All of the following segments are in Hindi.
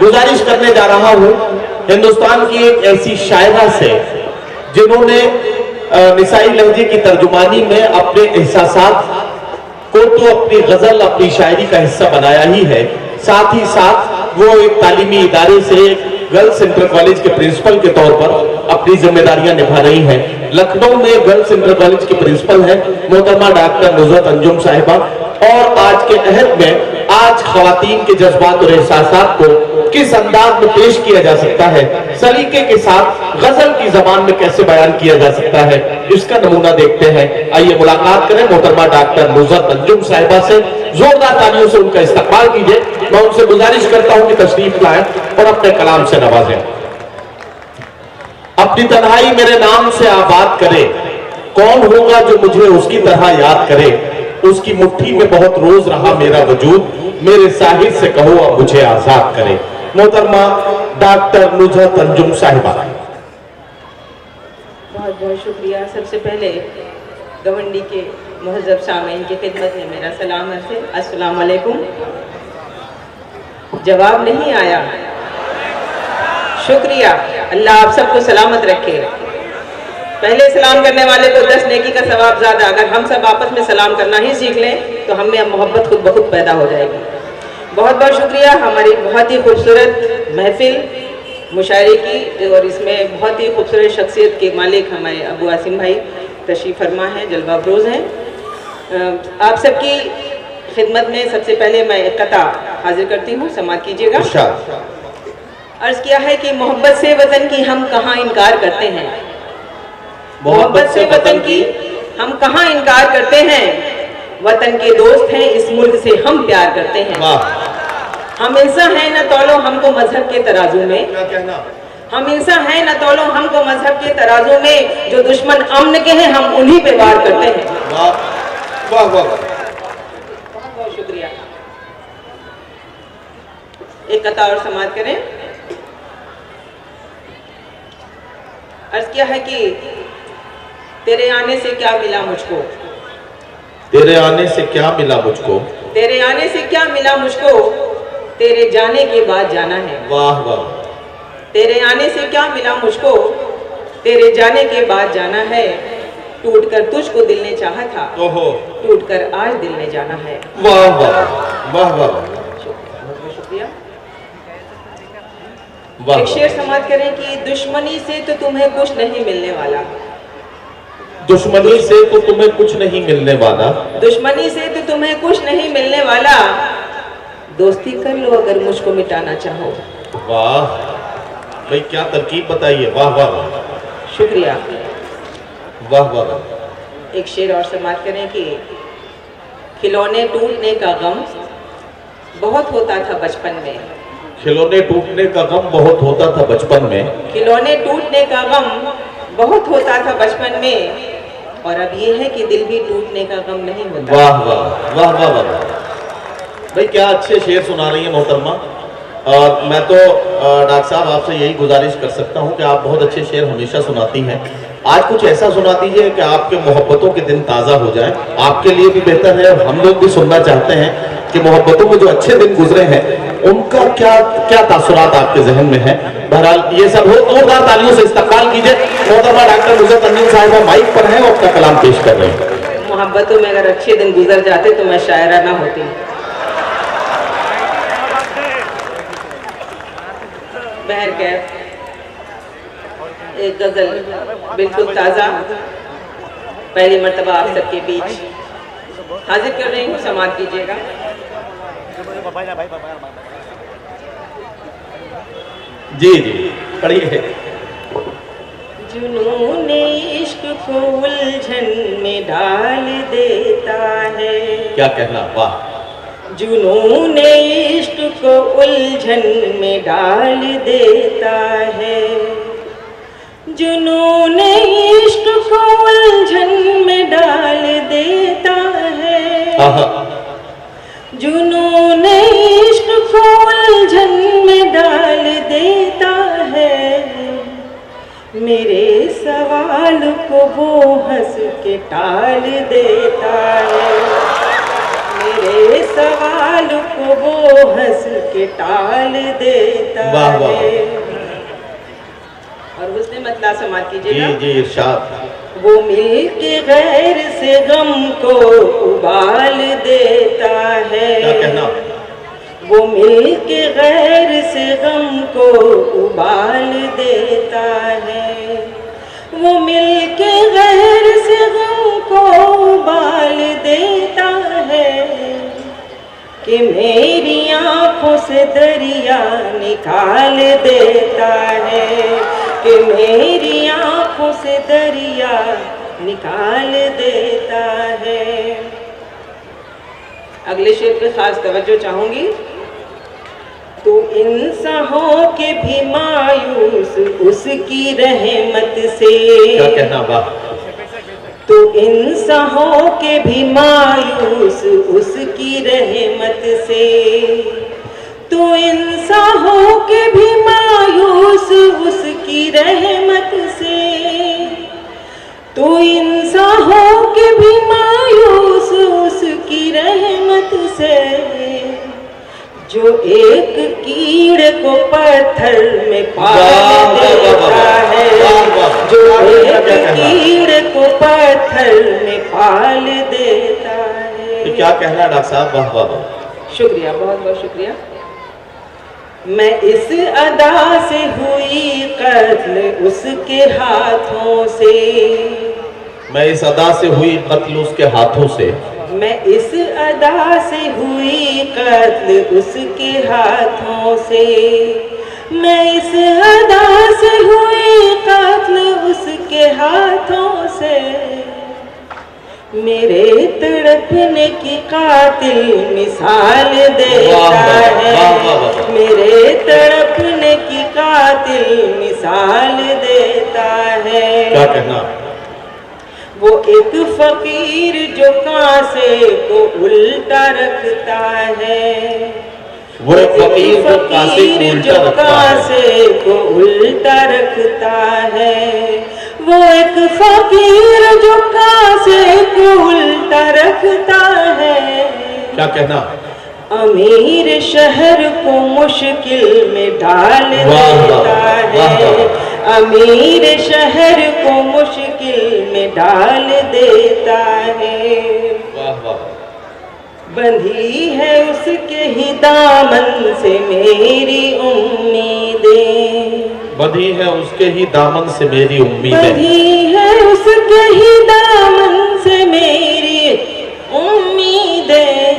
गुजारिश करने जा रहा हूं हिंदुस्तान की एक ऐसी शायरा से जिन्होंने निसाई लहजे की तर्जुमानी में अपने एहसासात को तो अपनी गजल अपनी शायरी का हिस्सा बनाया ही है, साथ ही साथ वो एक तालीमी इदारे से गर्ल्स इंटर कॉलेज के प्रिंसिपल के तौर पर अपनी जिम्मेदारियां निभा रही हैं। लखनऊ में गर्ल्स इंटर कॉलेज की प्रिंसिपल है मोहतरमा डॉक्टर नुज़रत अंजुम साहिबा। और आज के अहद में आज खवातीन के जज्बात और एहसासात को किस अंदाज में पेश किया जा सकता है, सलीके के साथ गजल की जबान में कैसे बयान किया जा सकता है, इसका नमूना देखते हैं। आइए मुलाकात करें मोहतरमा डॉक्टर नुज़रत अंजुम साहिबा से। जोरदार तालियों से उनका इस्तकबाल कीजिए। मैं उनसे गुजारिश करता हूं कि तशरीफ लाएं और अपने कलाम से नवाजें। अपनी तन्हाई मेरे नाम से आबाद करे, कौन होगा जो मुझे उसकी तरह याद करे। उसकी मुट्ठी में बहुत रोज रहा मेरा वजूद, मेरे साहिर से कहो अब मुझे आजाद करे। मोहतरमा डॉक्टर नुज़रत अंजुम साहिबा। बहुत बहुत शुक्रिया। सबसे पहले गवंडी के मुहज़्ज़ब सामीन की खिदमत में मेरा सलाम अर्ज़ है। अस्सलाम वालेकुम। जवाब नहीं आया, शुक्रिया। अल्लाह आप सबको सलामत रखे। पहले सलाम करने वाले को 10 नेकी का सवाब ज़्यादा। अगर हम सब आपस में सलाम करना ही सीख लें तो हमें मोहब्बत खुद ब खुद पैदा हो जाएगी। बहुत बहुत शुक्रिया। हमारी बहुत ही खूबसूरत महफिल मुशायरे की, और इसमें बहुत ही खूबसूरत शख्सियत के मालिक हमारे अबू आसिम भाई तशरीफ़ फरमा हैं, जलवा अफरोज़ हैं। आप सबकी खिदमत में सबसे पहले मैं एक कता हाजिर करती हूँ, समाअत कीजिएगा। अर्ज़ किया है कि मोहब्बत से वतन की हम कहाँ इनकार करते हैं, मोहब्बत से वतन की हम कहाँ इनकार करते हैं। वतन के दोस्त हैं, इस मुल्क से हम प्यार करते हैं। हम इंसान हैं न तौलो हमको मजहब के तराजू में, क्या कहना? हम इंसान हैं न तौलो हमको मजहब के तराजू में, जो दुश्मन अमन के हैं हम उन्हीं पे वार करते हैं। वाह वाह वाह, बहुत बहुत शुक्रिया। एक कता और समाअत करें। अर्ज़ किया है कि तेरे आने से क्या मिला मुझको, तेरे आने से क्या मिला मुझको, तेरे आने से क्या मिला मुझको, तेरे जाने के बाद जाना है। वाह वाह। तेरे आने से क्या मिला मुझको, तेरे जाने के बाद जाना है। टूट कर तुझको दिल ने चाहा था, टूट कर आज दिल ने जाना है। वाह वाह वाह वाह, शुक्रिया। एक शेर समाअत करें कि दुश्मनी से तो तुम्हें कुछ नहीं मिलने वाला, दुश्मनी से तो तुम्हें कुछ नहीं मिलने वाला, दुश्मनी से तो तुम्हें कुछ नहीं मिलने वाला। दोस्ती कर लो अगर मुझको मिटाना चाहो। वाह भाई, क्या तरकीब बताइए। वाह वाह, शुक्रिया। वाह वाह। एक शेर और समाअत करें कि खिलौने टूटने का गम बहुत होता था बचपन में, खिलौने टूटने का गम बहुत होता था बचपन में, खिलौने टूटने का गम बहुत होता था बचपन में। और अब ये है कि दिल भी टूटने का गम नहीं होता। वाह वाह वाह वाह वाह भाई, क्या अच्छे शेर सुना रही है मोहतरमा। और मैं तो डॉक्टर साहब आपसे यही गुजारिश कर सकता हूं कि आप बहुत अच्छे शेर हमेशा सुनाती हैं। आज कुछ ऐसा सुना दीजिए कि आपके मोहब्बतों के दिन ताज़ा हो जाए, आपके लिए भी बेहतर है और हम लोग भी सुनना चाहते हैं कि मोहब्बतों में जो अच्छे दिन गुजरे हैं उनका क्या क्या तासुरात आपके जहन में है। बहरहाल ये सब हो, जोरदार तालियों से इस्तकबाल कीजिए। मोहतरमा डॉक्टर नुज़रत अंजुम साहिबा माइक पर हैं और अपना कलाम पेश कर रहे हैं। मोहब्बतों में अगर अच्छे दिन गुजर जाते तो मैं शायरा ना होती। बहरकैफ एक गजल बिल्कुल ताज़ा पहली मर्तबा आप सबके बीच हाजिर कर रही हूँ, समाअत कीजिएगा। जी जी पढ़िए। जुनून इश्क को उलझन में डाल देता है, क्या कहना। वाह। जुनून इश्क को उलझन में डाल देता है, जुनून इश्क को उलझन में डाल देता है, जुनून इश्क को उलझन में डाल देता है, मेरे सवाल को वो हंस के टाल देता है, मेरे सवाल को वो हंस के टाल देता वाह वाह। है। और उसने मतलब समाज कीजिएगा। जी जी इरशाद। वो मिल के गैर से गम को उबाल देता है, क्या कहना? वो मिल के गैर से गम को उबाल देता है, वो मिल के गैर से गम को उबाल देता है, कि मेरी आंखों से दरिया निकाल देता है, कि मेरी आंखों से दरिया निकाल देता है। अगले शेर पे खास तवज्जो चाहूंगी। तो इंसान हो के भी मायूस उसकी रहमत से, क्या कहना? वाह। तो इंसान हो के भी मायूस उसकी रहमत से, तो इंसान हो के भी मायूस उसकी रहमत से, तो इंसान हो के भी मायूस उसकी रहमत से, जो एक कीड़े को पत्थर में पाल देता है, जो एक कीड़े को पत्थर में पाल देता है। तो क्या कहना डॉक्टर साहब? वाह वाह। शुक्रिया, बहुत बहुत शुक्रिया। मैं इस अदा से हुई कत्ल उसके हाथों से, मैं इस अदा से हुई कत्ल उसके हाथों से, मैं इस अदा से हुई कत्ल उसके हाथों से, मैं इस अदा से हुई कत्ल उसके हाथों से, मेरे तड़पने की कातिल मिसाल देता है, मेरे तड़पने की कातिल मिसाल देता है। क्या कहना? वो एक फकीर जो कांसे को उल्टा रखता है, वो एक फकीर जो कांसे को उल्टा रखता है, वो एक फकीर जो कांसे को उल्टा रखता है। क्या कहना? अमीर शहर को मुश्किल में डाल देता है, अमीर शहर को मुश्किल में डाल देता है। वाह वाह। बंधी है उसके ही दामन से मेरी उम्मीदें, बंधी है उसके ही दामन से मेरी उम्मीदें, बंधी है उसके ही दामन से मेरी उम्मीदें,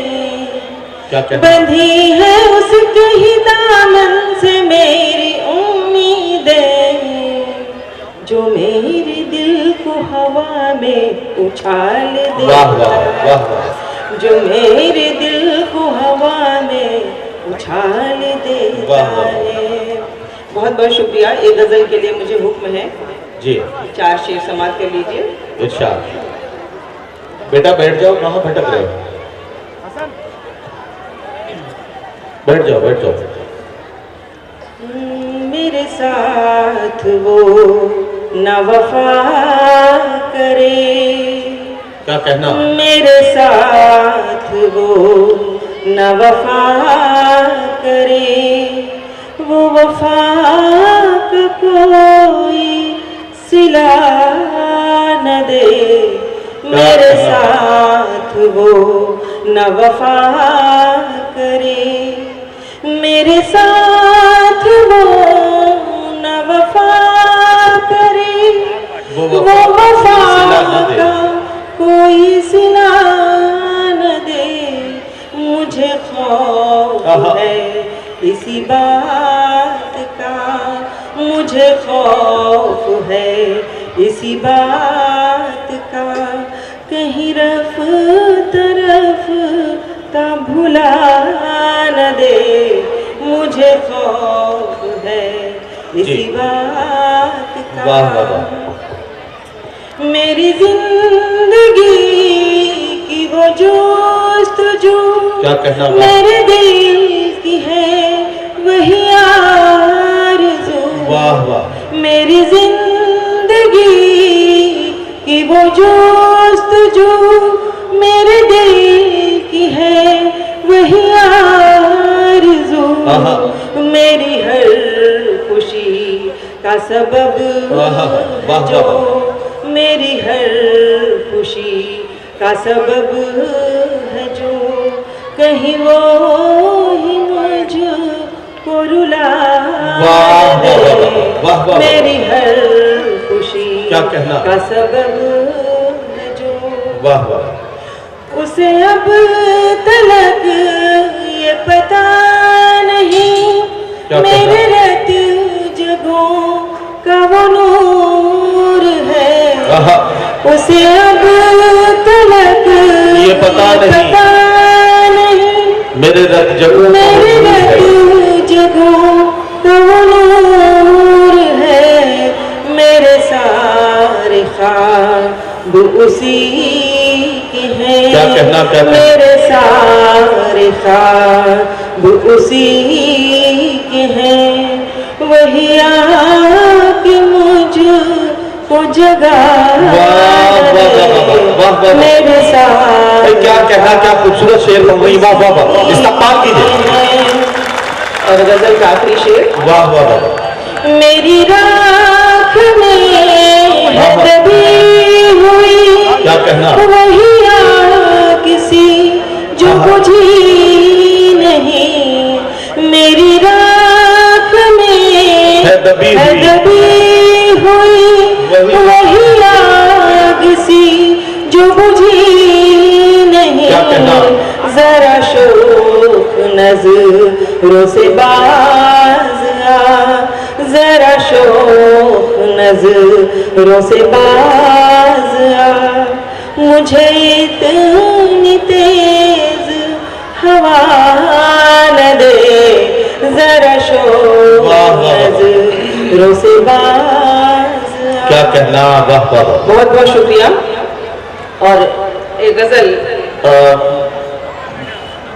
क्या कहना? बंधी है उसके ही दामन से मेरी उम्मीदें, जो मेरे दिल को हवा में उछाल देता वाह वाह वाह वाह। जो मेरे दिल को हवा में उछाल देता है। बहुत बहुत शुक्रिया। एक गजल के लिए मुझे हुक्म है जी। 4 शेर समाप्त कर लीजिए। इरशाद। बेटा बैठ जाओ, कहाँ भटक रहे हो? बैठ जाओ बैठ जाओ। मेरे साथ वो न वफा करे, क्या कहना? मेरे साथ वो न वफा करे, वो वफा का कोई सिला न दे, मेरे साथ वो न वफा करे, मेरे साथ वो न वफा करे, वो वफा का कोई सिला न दे, मुझे खौफ है इसी बात का, मुझे खौफ है इसी बात का, कहीं रफ्ता भुला न दे, मुझे खौफ है इसी बात का। वाह वाह वाह। मेरी जिंदगी की वो जोस्तजू क्या कहना वाह। मेरे दिल की है वही आरज़ू। वाह वाह। मेरी जिंदगी की वो जोस्तजू मेरे दिल की है वही आरज़ू। मेरी हर खुशी का सबब वाह वाह जो वाह। मेरी हर खुशी का सबब है जो, कहीं वो ही मुझको रुला दे। वाह वाह। मेरी हर खुशी क्या कहना। का सबब है जो, वाह वाह। उसे अब तलक ये पता नहीं क्या मेरे कहना। रत जगों का वो नूर है। उसे अब तलक ये पता नहीं मेरे रत जगों का वो नूर है। मेरे सारे ख्वाब उसी के हैं। क्या कहना। मेरे सारे ख्वाब उसी के हैं, वही आके मुझको जगा दे। मेरे सारे क्या कहना, क्या खूबसूरत शेर बन रही। वाह वाह वाह। इस्तेमाल कीजिए। और गजल का आखिरी शेर। वाह वाह वाह। मेरी राख में है दबी हुई, क्या कहना। वही किसी जो बुझी नहीं। मेरी राख में है दबी हुई, वही किसी जो बुझी नहीं। जरा शोक नजरों से बाज आ, जरा शोक नजरों से बाज आ। मुझे इतनी तेज हवा न दे, जरा शोक नजरों से बाज आ। क्या कहना। वाह वाह। बहुत बहुत शुक्रिया। और एक गजल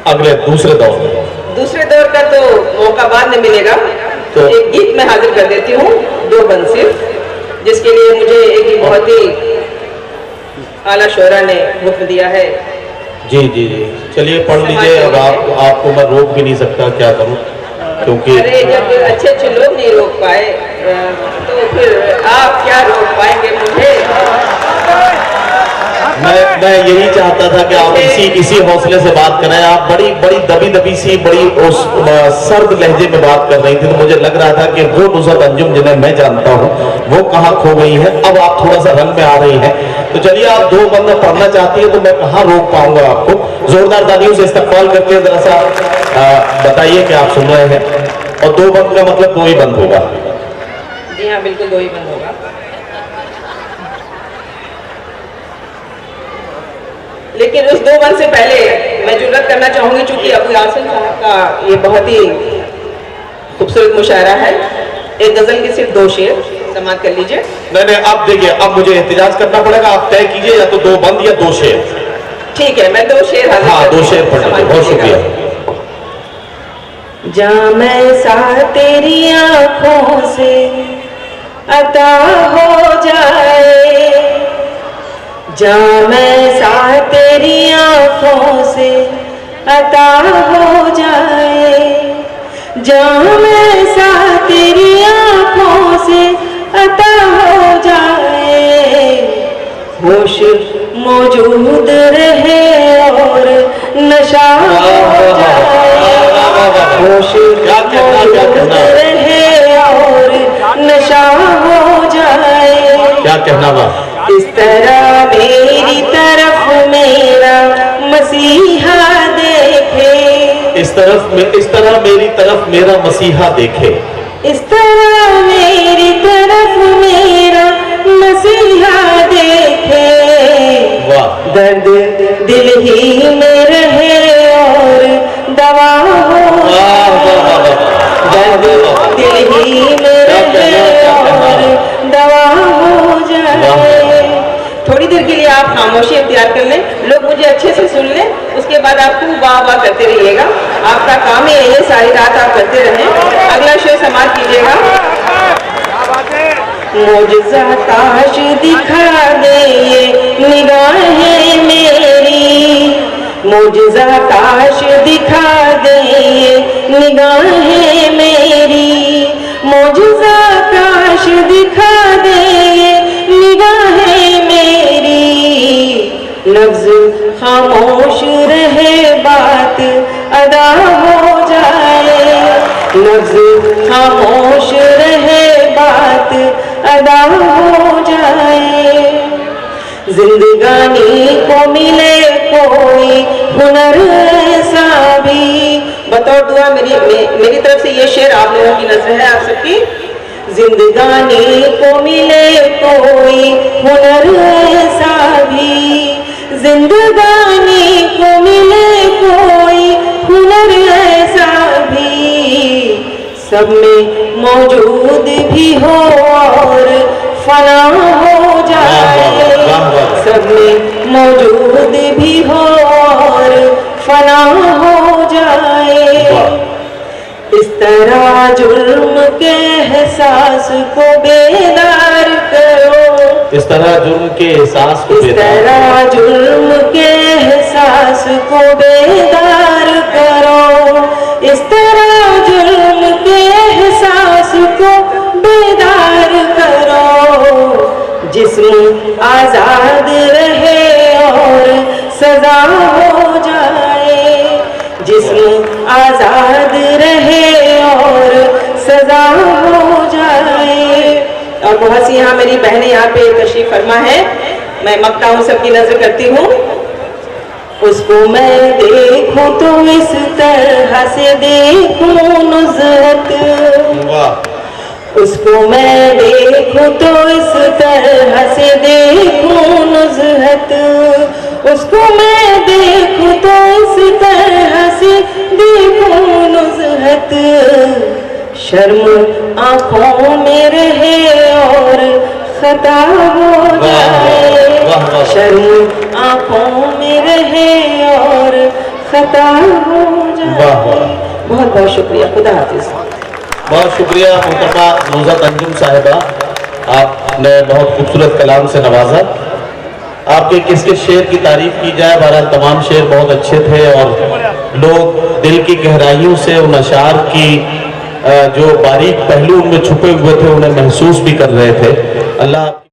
अगले दूसरे दौर का तो मौका बाद में मिलेगा, तो एक गीत में हाजिर कर देती हूँ, दो बंद सिर्फ, जिसके लिए मुझे एक बहुत ही आला शोरा ने हुक्म दिया है। जी जी जी, चलिए पढ़ लीजिए। अब आपको मैं रोक भी नहीं सकता, क्या करूँ, क्योंकि अरे जब अच्छे लोग नहीं रोक पाए तो फिर आप क्या रोक पाएंगे मुझे। मैं यही चाहता था कि आप इसी हौसले से बात करें। आप बड़ी दबी सी बड़ी उस सर्द लहजे में बात कर रही थी, तो मुझे लग रहा था कि वो नुसरत अंजुम जिन्हें मैं जानता हूँ वो कहाँ खो गई है। अब आप थोड़ा सा रंग में आ रही हैं, तो चलिए आप दो बंद पढ़ना चाहती है तो मैं कहाँ रोक पाऊंगा आपको। जोरदार तालियों से इस्तकबाल करके जरा सा बताइए कि आप सुन रहे हैं। और दो बंद का मतलब दो ही बंद होगा। जी हाँ, बिल्कुल दो ही बंद होगा। लेकिन उस दो बंद से पहले मैं जुर्रत करना चाहूंगी, चूंकि अबू यासिन साहब का ये बहुत ही खूबसूरत मुशायरा है। एक गजल के सिर्फ दो शेर समाप्त कर लीजिए। नहीं, अब देखिए, अब मुझे एहतिजाज करना पड़ेगा। आप तय कीजिए, या तो दो बंद या दो शेर। ठीक है, मैं दो शेर हाजिर हाँ, दो शेर पढ़ लीजिए। बहुत शुक्रिया। जाम ऐसा तेरी आंखों से अता हो जाए, जाम ऐसा तेरी आंखों से अता हो जाए, जाम ऐसा तेरी आंखों से अता हो जाए। होश मौजूद रहे और नशा हो जाए, होश मौजूद रहे और नशा हो जाए। क्या कहना बा। इस तरह मेरी तरफ मेरा मसीहा देखे, इस तरह मेरी तरफ मेरा मसीहा देखे, इस तरह मेरी तरफ मेरा मसीहा देखे। वाह। दर्द दिल ही में रहे और दवा हो दर्द दिल ही में रहे और दवा हो जाए। थोड़ी देर के लिए आप खामोशी इख्तियार कर लें, लोग मुझे अच्छे से सुन लें, उसके बाद आप खूब वाह वाह करते रहिएगा। आपका काम ही है ये, सारी रात आप करते रहें। अगला शेर समाप्त कीजिएगा। मुझे काश दिखा दे ये निगाहें मेरी, मुझे काश दिखा दे ये निगाहें मेरी, मुझे काश दिखा दे ये निगाहें मेरी। लफ्ज खामोश रहे बात अदा हो जाए, लफ्ज खामोश रहे बात अदा हो जाए। जिंदगानी को मिले कोई हुनर ऐसा भी, बतौर दुआ मेरी तरफ से ये शेर आप लोगों की नजर है, आप सबकी। जिंदगानी को मिले कोई हुनर ऐसा भी, जिंदगानी को मिले कोई हुनर ऐसा भी, सब में मौजूद भी हो और फना हो जाए, सब में मौजूद भी हो और फना हो जाए। इस तरह जुर्म के एहसास को बेदार करो, इस तरह जुर्म के एहसास को, इस तरह जुर्म के एहसास को बेदार करो, इस तरह जुर्म के एहसास को बेदार करो। जिस्म आजाद रहे और सजा हो जाए, जिस्म आजाद रहे और सजा हो जाए। और बहुत सी यहाँ मेरी बहनें यहाँ पे तशरीफ फरमा है, मैं मक्ता हूँ, सबकी नजर करती हूँ। उसको मैं देखूं तो इस तरह से देखूं नुज़रत, उसको मैं देखूं तो इस तरह से देखूं नुज़रत, उसको मैं देखूं तो इस तरह से देखूं नुज़रत। शर्म आंखों में रहे और खता हो जाए, शर्म आंखों में रहे और खता हो जाए। बहुत बहुत शुक्रिया, खुदा हाफिज़। बहुत शुक्रिया मोहतरमा नुज़हत अंजुम साहिबा, आपने बहुत खूबसूरत कलाम से नवाजा। आपके किसके शेर की तारीफ की जाए, बहरहाल तमाम शेर बहुत अच्छे थे और लोग दिल की गहराइयों से उन अशार की जो बारीक पहलू उनमें छुपे हुए थे उन्हें महसूस भी कर रहे थे। अल्लाह